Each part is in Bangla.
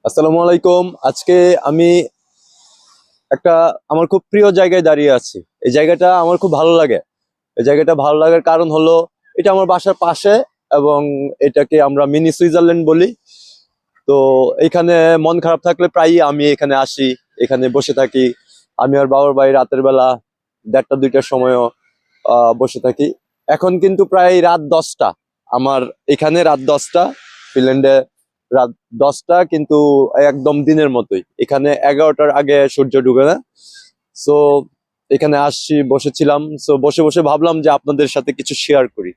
আসসালামু আলাইকুম। আজকে আমি একটা আমার খুব প্রিয় জায়গায় দাঁড়িয়ে আছি। এই জায়গাটা আমার খুব ভালো লাগে। এই জায়গাটা ভালো লাগার কারণ হলো এটা আমার বাসার পাশে, এবং এটাকে আমরা মিনি সুইজারল্যান্ড বলি। তো এখানে মন খারাপ থাকলে প্রায়ই আমি এখানে আসি, এখানে বসে থাকি। আমি আর বাবার ভাই রাতের বেলা 1:30-2টার সময়ও বসে থাকি। এখন কিন্তু প্রায় রাত 10টা। আমার এখানে রাত 10টা, ফিনল্যান্ডে রাত 10টা, কিন্তু একদম দিনের মতোই। এখানে 11টার আগে সূর্য ডুবে না। সো এখানে আসছি, বসেছিলাম। সো বসে বসে ভাবলাম যে আপনাদের সাথে কিছু শেয়ার করি।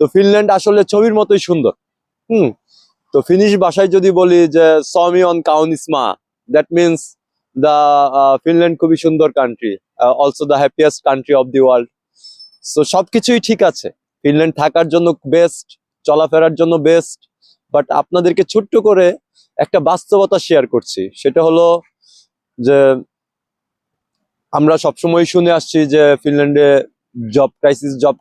তো ফিনল্যান্ড আসলে ছবির মতোই সুন্দর। হুম। তো ফিনিশ ভাষায় যদি বলি যে সমি অন কাউনিসমা, দ্যাট মিনস দা ফিনল্যান্ড খুবই সুন্দর country, also the happiest country of the world. So সবকিছুই ঠিক আছে, ফিনল্যান্ড থাকার জন্য বেস্ট, চলাফেরার জন্য বেস্ট। বাট আপনাদেরকে ছোট্ট করে একটা বাস্তবতা শেয়ার করছি। সেটা হলো যে আমরা সবসময় শুনে আসছি যে ফিনল্যান্ডে জব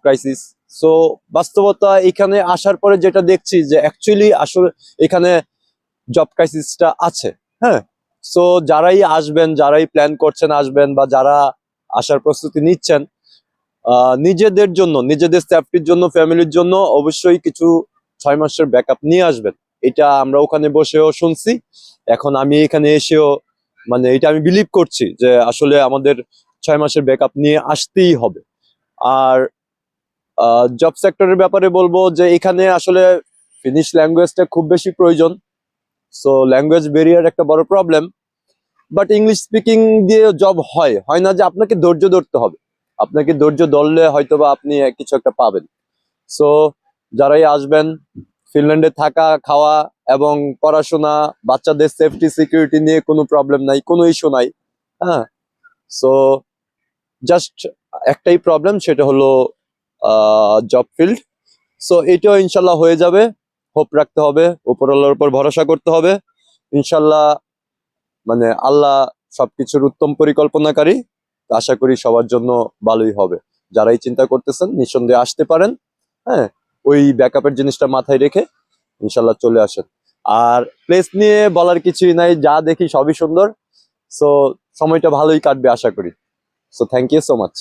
ক্রাইসিস। সো বাস্তবতা এখানে আসার পরে যেটা দেখছি যে অ্যাকচুয়ালি আসলে এখানে জব ক্রাইসিসটা আছে। হ্যাঁ। সো যারাই আসবেন, যারাই প্ল্যান করছেন আসবেন, বা যারা আসার প্রস্তুতি নিচ্ছেন, নিজেদের জন্য, নিজেদের সেফটির জন্য, ফ্যামিলির জন্য অবশ্যই কিছু 6 মাসের ব্যাকআপ নিয়ে আসবেন। এটা আমরা ওখানে বসেও শুনছি। এখন আমি এখানে এসেও মানে এটা আমি বিলিভ করছি যে আসলে আমাদের 6 মাসের ব্যাকআপ নিয়ে আসতেই হবে। আর জব সেক্টরের ব্যাপারে বলবো যে এখানে আসলে ফিনিশ ল্যাঙ্গুয়েজটা খুব বেশি প্রয়োজন। সো ল্যাঙ্গুয়েজ ব্যারিয়ার একটা বড় প্রবলেম। বাট ইংলিশ স্পিকিং দিয়ে জব হয় হয় না, যে আপনাকে ধৈর্য ধরতে হবে। আপনাকে ধৈর্য ধরলে হয়তোবা আপনি কিছু একটা পাবেন। সো যারাই আসবেন, ফিনল্যান্ডে থাকা, খাওয়া এবং পড়াশোনা, বাচ্চাদের সেফটি সিকিউরিটি নিয়ে কোনো প্রবলেম নাই, কোনো ইস্যু নাই। হ্যাঁ। সো জাস্ট একটাই প্রবলেম, সেটা হলো জব ফিল্ড। সো এটাও ইনশাল্লাহ হয়ে যাবে। হোপ রাখতে হবে, উপরওয়ালার উপর ভরসা করতে হবে। ইনশাল্লাহ মানে আল্লাহ সবকিছুর উত্তম পরিকল্পনাকারী। তো আশা করি সবার জন্য ভালোই হবে। যারাই চিন্তা করতেছেন নিঃসন্দেহে আসতে পারেন। হ্যাঁ। ওই ব্যাকআপের জিনিসটা মাথায় রেখে ইনশাল্লাহ চলে আসেন। আর প্লেস নিয়ে বলার কিছুই নাই, যা দেখি সবই সুন্দর। সো সময়টা ভালোই কাটবে আশা করি। So thank you so much.